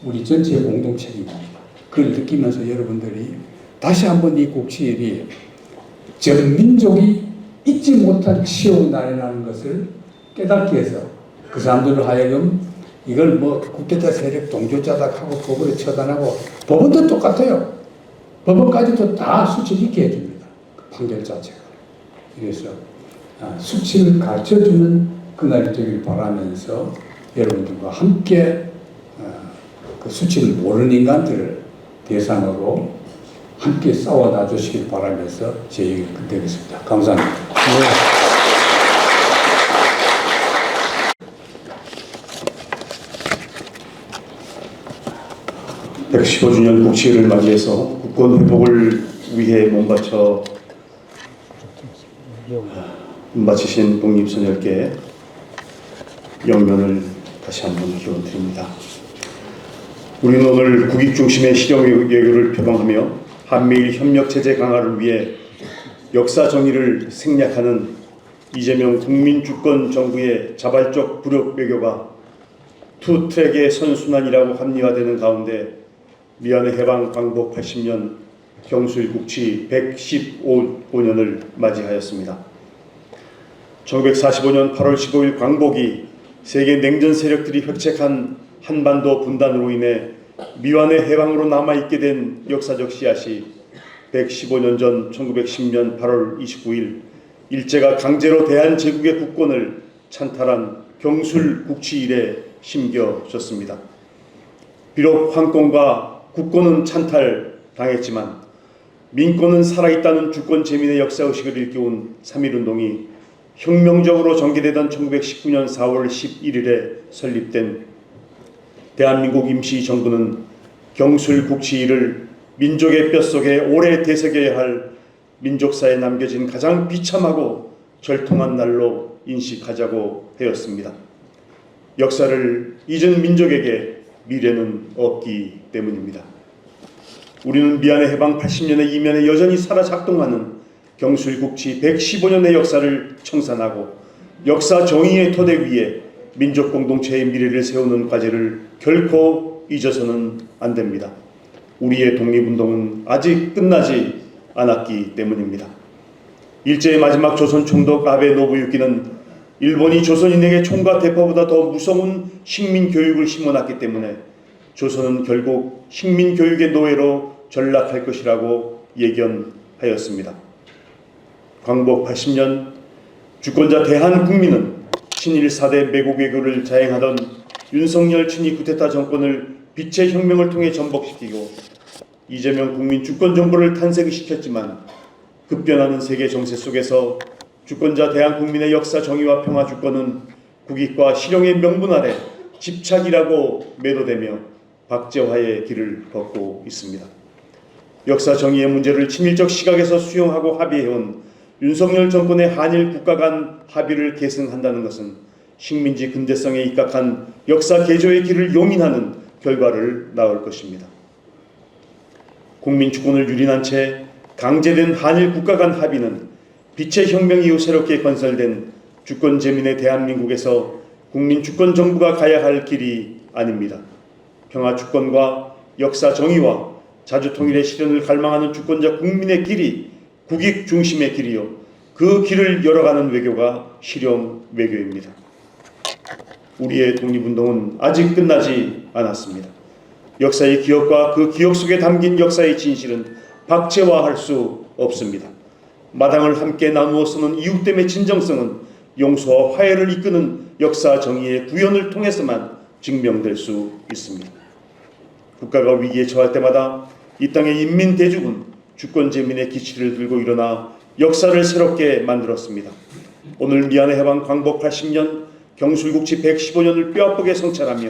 우리 전체의 공동 책임입니다. 그걸 느끼면서 여러분들이 다시 한번 이 국치일이 전 민족이 잊지 못할 치욕의 날이라는 것을 깨닫게 해서 그 사람들을 하여금 이걸 뭐 쿠데타 세력 동조자닥하고 법으로 처단하고 법원도 똑같아요. 법원까지도 다 수치를 잊게 해줍니다. 그 판결 자체가. 그래서 수치를 가르쳐주는 그날이 되길 바라면서 여러분들과 함께 그 수치를 모르는 인간들을 대상으로 함께 싸워놔 주시길 바라면서 제 얘기를 끝내겠습니다. 감사합니다.
네. 115주년 국치일을 맞이해서 국권 회복을 위해 몸바치신 독립선열께 영면을 다시 한번 기원드립니다. 우리는 오늘 국익 중심의 실용 외교를 표방하며 한미일 협력 체제 강화를 위해 역사 정의를 생략하는 이재명 국민주권 정부의 자발적武력 외교가 투 트랙의 선순환이라고 합리화되는 가운데 미안의 해방 광복 80년 경술 국치 115년을 맞이하였습니다. 1945년 8월 15일 광복이 세계 냉전 세력들이 획책한 한반도 분단으로 인해 미완의 해방으로 남아있게 된 역사적 씨앗이 115년 전 1910년 8월 29일 일제가 강제로 대한제국의 국권을 찬탈한 경술 국치일에 심겨졌습니다. 비록 황권과 국권은 찬탈당했지만 민권은 살아있다는 주권 재민의 역사의식을 일깨운 3.1운동이 혁명적으로 전개되던 1919년 4월 11일에 설립된 대한민국 임시정부는 경술 국치일을 민족의 뼛속에 오래 되새겨야 할 민족사에 남겨진 가장 비참하고 절통한 날로 인식하자고 하였습니다. 역사를 잊은 민족에게 미래는 없기 때문입니다. 우리는 미안의 해방 80년의 이면에 여전히 살아 작동하는 경술국치 115년의 역사를 청산하고 역사 정의의 토대 위에 민족 공동체의 미래를 세우는 과제를 결코 잊어서는 안 됩니다. 우리의 독립운동은 아직 끝나지 않았기 때문입니다. 일제의 마지막 조선 총독 아베 노부유키는 일본이 조선인에게 총과 대포보다 더 무서운 식민교육을 심어놨기 때문에 조선은 결국 식민교육의 노예로 전락할 것이라고 예견하였습니다. 광복 80년 주권자 대한국민은 친일 4대 매국 외교를 자행하던 윤석열 친위 쿠데타 정권을 빛의 혁명을 통해 전복시키고 이재명 국민 주권 정부를 탄생시켰지만 급변하는 세계 정세 속에서 주권자 대한국민의 역사 정의와 평화 주권은 국익과 실용의 명분 아래 집착이라고 매도되며 박제화의 길을 걷고 있습니다. 역사 정의의 문제를 친밀적 시각에서 수용하고 합의해온 윤석열 정권의 한일 국가 간 합의를 계승한다는 것은 식민지 근대성에 입각한 역사 개조의 길을 용인하는 결과를 낳을 것입니다. 국민 주권을 유린한 채 강제된 한일 국가 간 합의는 빛의 혁명 이후 새롭게 건설된 주권 재민의 대한민국에서 국민 주권 정부가 가야 할 길이 아닙니다. 평화 주권과 역사 정의와 자주 통일의 실현을 갈망하는 주권자 국민의 길이 국익 중심의 길이요, 그 길을 열어가는 외교가 실용 외교입니다. 우리의 독립운동은 아직 끝나지 않았습니다. 역사의 기억과 그 기억 속에 담긴 역사의 진실은 박제화할 수 없습니다. 마당을 함께 나누어 쓰는 이웃됨의 진정성은 용서와 화해를 이끄는 역사 정의의 구현을 통해서만 증명될 수 있습니다. 국가가 위기에 처할 때마다 이 땅의 인민대중은 주권 재민의 기치를 들고 일어나 역사를 새롭게 만들었습니다. 오늘 미안해 해방 광복 80년, 경술국치 115년을 뼈아프게 성찰하며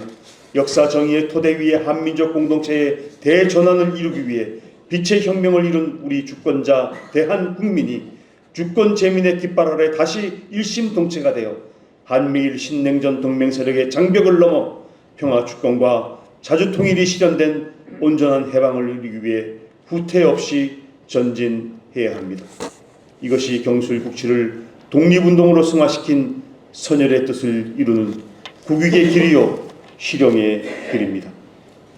역사 정의의 토대 위에 한민족 공동체의 대전환을 이루기 위해 빛의 혁명을 이룬 우리 주권자 대한국민이 주권 재민의 깃발 아래 다시 일심동체가 되어 한미일 신냉전 동맹 세력의 장벽을 넘어 평화 주권과 자주 통일이 실현된 온전한 해방을 이루기 위해 후퇴 없이 전진해야 합니다. 이것이 경술국치를 독립운동으로 승화시킨 선열의 뜻을 이루는 국익의 길이요 실용의 길입니다.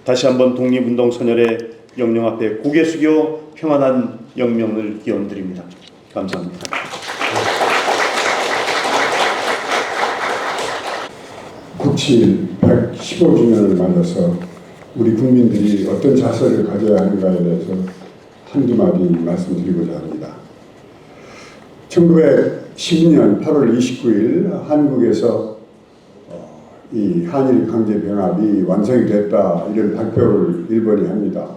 다시 한번 독립운동 선열의 영령 앞에 고개 숙여 평안한 영명을 기원드립니다. 감사합니다.
국칠 115주년을 맞아서 우리 국민들이 어떤 자세를 가져야 하는가에 대해서 한두 마디 말씀드리고자 합니다. 1912년 8월 29일 한국에서 이 한일 강제 병합이 완성이 됐다, 이런 발표를 일본이 합니다.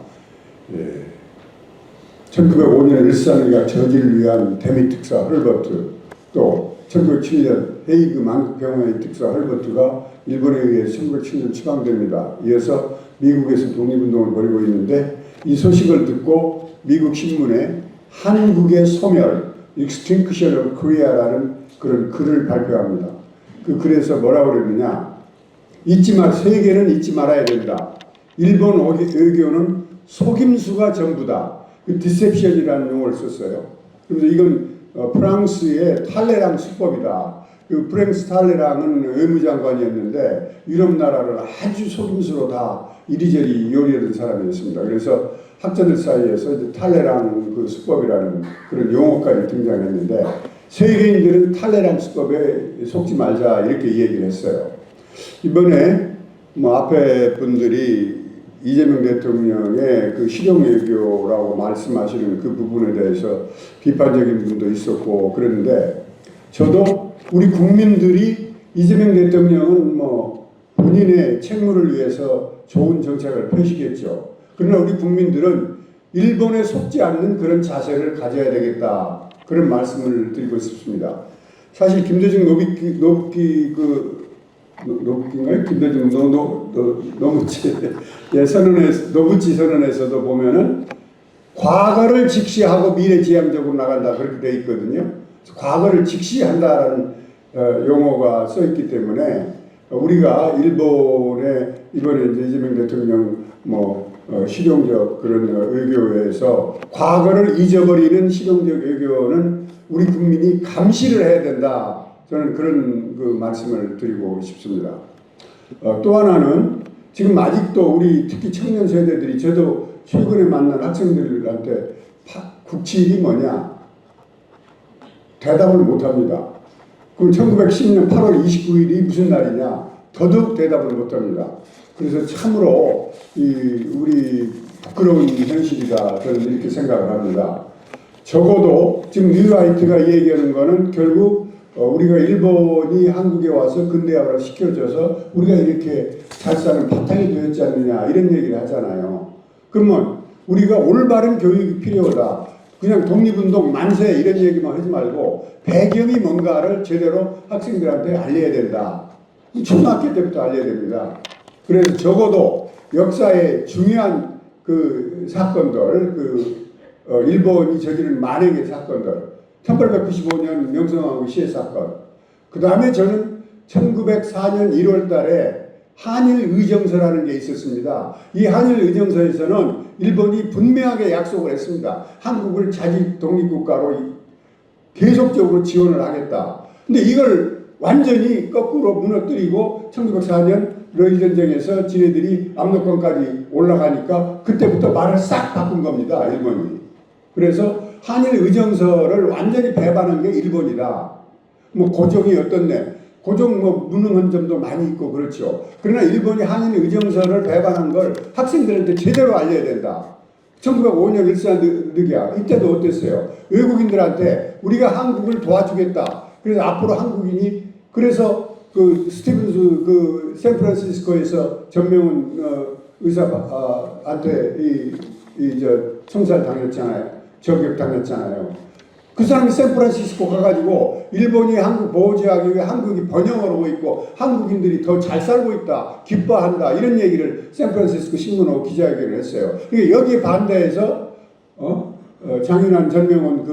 1905년 일산의학 저지를 위한 데미 특사 헐버트, 또 1907년 헤이그 만국병원의 특사 헐버트가 일본에 의해 1907년 추방됩니다. 이어서 미국에서 독립운동을 벌이고 있는데, 이 소식을 듣고 미국 신문에 한국의 소멸, Extinction of Korea라는 그런 글을 발표합니다. 그 글에서 뭐라고 그랬느냐, 세계는 잊지 말아야 된다. 일본 외교는 속임수가 전부다. 그 디셉션이라는 용어를 썼어요. 그래서 이건 프랑스의 탈레랑 수법이다. 그 프랭스 탈레랑은 외무장관이었는데 유럽 나라를 아주 속임수로 다 이리저리 요리하던 사람이었습니다. 그래서 학자들 사이에서 이제 탈레랑 그 수법이라는 그런 용어까지 등장했는데, 세계인들은 탈레랑 수법에 속지 말자, 이렇게 얘기를 했어요. 이번에 앞에 분들이 이재명 대통령의 그 실용 외교라고 말씀하시는 그 부분에 대해서 비판적인 분도 있었고 그런데, 저도 우리 국민들이 이재명 대통령은 본인의 책무를 위해서 좋은 정책을 펴시겠죠. 그러나 우리 국민들은 일본에 속지 않는 그런 자세를 가져야 되겠다, 그런 말씀을 드리고 싶습니다. 사실 김대중 노부치 선언에서도 보면은 과거를 직시하고 미래지향적으로 나간다, 그렇게 돼 있거든요. 과거를 직시한다라는 용어가 써 있기 때문에 우리가 일본의 이번에 이제 이재명 대통령 실용적 그런 외교에서 과거를 잊어버리는 실용적 외교는 우리 국민이 감시를 해야 된다, 저는 그런 그 말씀을 드리고 싶습니다. 또 하나는 지금 아직도 우리 특히 청년 세대들이, 저도 최근에 만난 학생들한테 국치일이 뭐냐 대답을 못합니다. 그럼 1910년 8월 29일이 무슨 날이냐 더더욱 대답을 못합니다. 그래서 참으로 우리 부끄러운 현실이다, 저는 이렇게 생각을 합니다. 적어도 지금 뉴라이트가 얘기하는 거는 결국 우리가 일본이 한국에 와서 근대화를 시켜줘서 우리가 이렇게 잘 사는 바탕이 되었지 않느냐 이런 얘기를 하잖아요. 그러면 우리가 올바른 교육이 필요하다. 그냥 독립운동 만세 이런 얘기만 하지 말고 배경이 뭔가를 제대로 학생들한테 알려야 된다. 초등학교 때부터 알려야 됩니다. 그래서 적어도 역사의 중요한 그 사건들, 일본이 저지른 만행의 사건들, 1895년 명성황후 시해 사건, 그 다음에 저는 1904년 1월 달에 한일의정서라는 게 있었습니다. 이 한일의정서에서는 일본이 분명하게 약속을 했습니다. 한국을 자기 독립국가로 계속적으로 지원을 하겠다. 근데 이걸 완전히 거꾸로 무너뜨리고 1904년 러일전쟁에서 지네들이 압록강까지 올라가니까 그때부터 말을 싹 바꾼 겁니다. 일본이. 그래서 한일의정서를 완전히 배반한 게 일본이다. 뭐 고종이 어떻네. 고종 뭐 무능한 점도 많이 있고 그렇죠. 그러나 일본이 한일의정서를 배반한 걸 학생들한테 제대로 알려야 된다. 1905년 일사늑약 이때도 어땠어요? 외국인들한테 우리가 한국을 도와주겠다. 그래서 앞으로 한국인이 그래서 그 스티븐스 그 샌프란시스코에서 전명훈 의사한테 총살 당했잖아요. 저격 당했잖아요. 그 사람이 샌프란시스코 가가지고 일본이 한국 보호지역에 한국이 번영을 하고 있고 한국인들이 더 잘 살고 있다, 기뻐한다 이런 얘기를 샌프란시스코 신문하고 기자회견을 했어요. 그러니까 여기에 반대해서 장윤환, 전명훈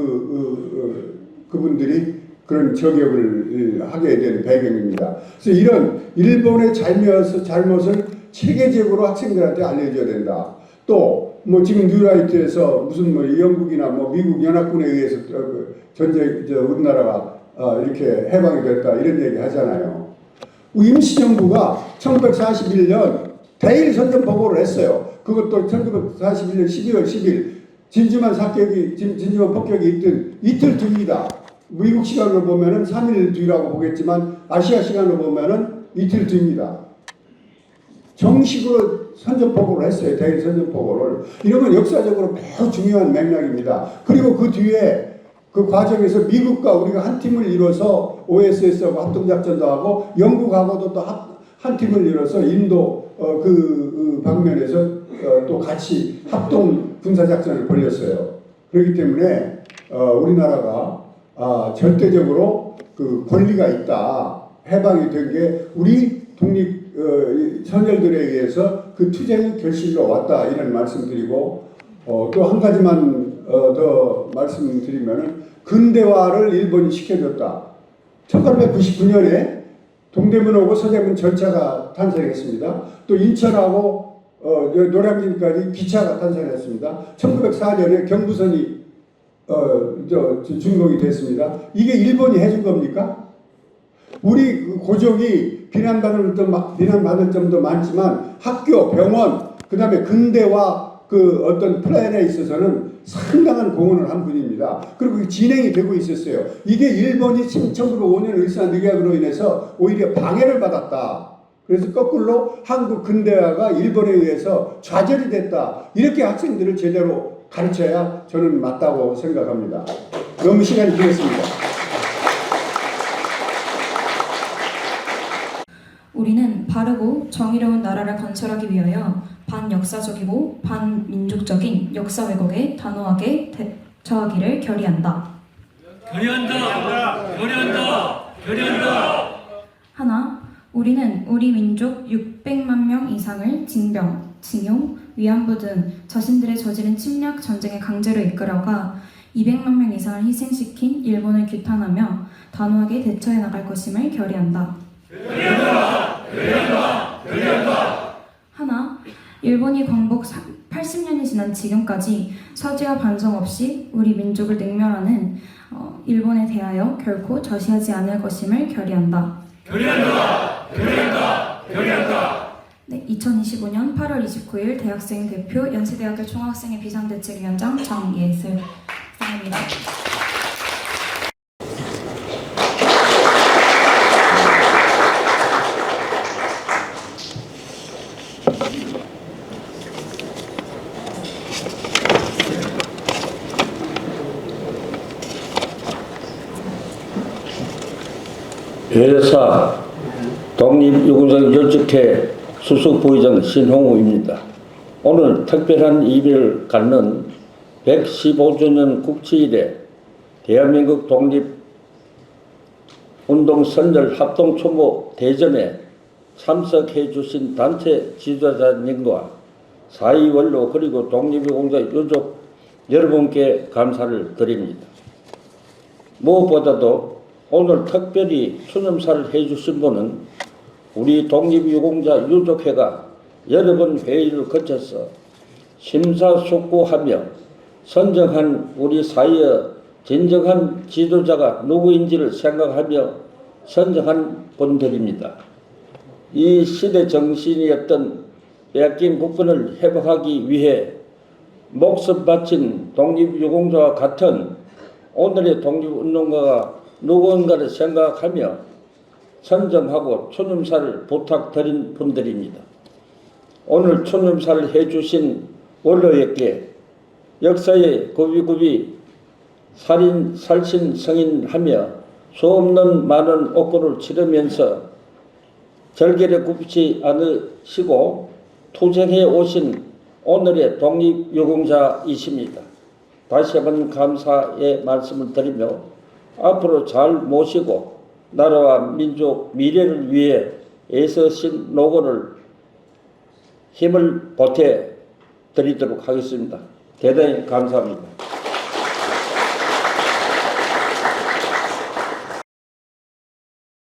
그분들이 그런 저격을 하게 된 배경입니다. 그래서 이런 일본의 잘못을 체계적으로 학생들한테 알려줘야 된다. 또 뭐 지금 뉴라이트에서 무슨 뭐 영국이나 뭐 미국 연합군에 의해서 우리나라가 이렇게 해방이 됐다 이런 얘기 하잖아요. 임시정부가 1941년 대일 선전 보고를 했어요. 그것도 1941년 12월 10일 진주만 폭격이 있던 이틀 뒤이다. 미국 시간으로 보면은 3일 뒤라고 보겠지만 아시아 시간으로 보면은 이틀 뒤입니다. 정식으로 선전포고를 했어요. 대일 선전포고를. 이런 건 역사적으로 매우 중요한 맥락입니다. 그리고 그 뒤에 그 과정에서 미국과 우리가 한 팀을 이뤄서 OSS하고 합동작전도 하고 영국하고도 또 한 팀을 이뤄서 인도 그 방면에서 또 같이 합동 군사작전을 벌였어요. 그렇기 때문에 우리나라가 절대적으로 그 권리가 있다. 해방이 된 게 우리 독립 선열들에 의해서 그 투쟁의 결실로 왔다 이런 말씀드리고 또 한 가지만 더 말씀드리면은 근대화를 일본이 시켜줬다. 1899년에 동대문하고 서대문 전차가 탄생했습니다. 또 인천하고 노량진까지 기차가 탄생했습니다. 1904년에 경부선이 준공이 됐습니다. 이게 일본이 해준 겁니까? 우리 고종이 비난받을 점도 많지만 학교, 병원, 그 다음에 근대화 그 어떤 플랜에 있어서는 상당한 공헌을 한 분입니다. 그리고 진행이 되고 있었어요. 이게 일본이 1905년 일사늑약으로 인해서 오히려 방해를 받았다. 그래서 거꾸로 한국 근대화가 일본에 의해서 좌절이 됐다. 이렇게 학생들을 제대로 가르쳐야 저는 맞다고 생각합니다. 너무 시간이 길었습니다.
우리는 바르고 정의로운 나라를 건설하기 위하여 반역사적이고 반민족적인 역사 왜곡에 단호하게 대처하기를 결의한다. 결의한다. 하나, 우리는 우리 민족 600만 명 이상을 징병, 징용, 위안부 등 자신들의 저지른 침략 전쟁에 강제로 이끌어가 200만 명 이상을 희생시킨 일본을 규탄하며 단호하게 대처해 나갈 것임을 결의한다. 하나, 일본이 광복 80년이 지난 지금까지 서지와 반성 없이 우리 민족을 능멸하는 일본에 대하여 결코 저시하지 않을 것임을 결의한다. 네, 2025년 8월 29일 대학생 대표 연세대학교 총학생회 비상대책위원장 정예슬 입니다.
회사 독립유공자유족회 수석부의장 신홍우입니다. 오늘 특별한 의미를 갖는 115주년 국치일에 대한민국 독립운동 선열 합동추모 대전에 참석해 주신 단체 지도자님과 사의원로 그리고 독립유공자 유족 여러분께 감사를 드립니다. 무엇보다도 오늘 특별히 추념사를 해주신 분은 우리 독립유공자 유족회가 여러 번 회의를 거쳐서 심사숙고하며 선정한 우리 사회의 진정한 지도자가 누구인지를 생각하며 선정한 분들입니다. 이 시대 정신이었던 빼앗긴 국권을 회복하기 위해 목숨 바친 독립유공자와 같은 오늘의 독립운동가가 누구인가를 생각하며 선정하고 추념사를 부탁드린 분들입니다. 오늘 추념사를 해주신 원로에게 역사의 구비구비 살신 성인하며 수없는 많은 옥고를 치르면서 절개를 굽지 않으시고 투쟁해 오신 오늘의 독립유공자이십니다. 다시 한번 감사의 말씀을 드리며 앞으로 잘 모시고 나라와 민족 미래를 위해 애쓰신 노고를 힘을 보태 드리도록 하겠습니다. 대단히 감사합니다.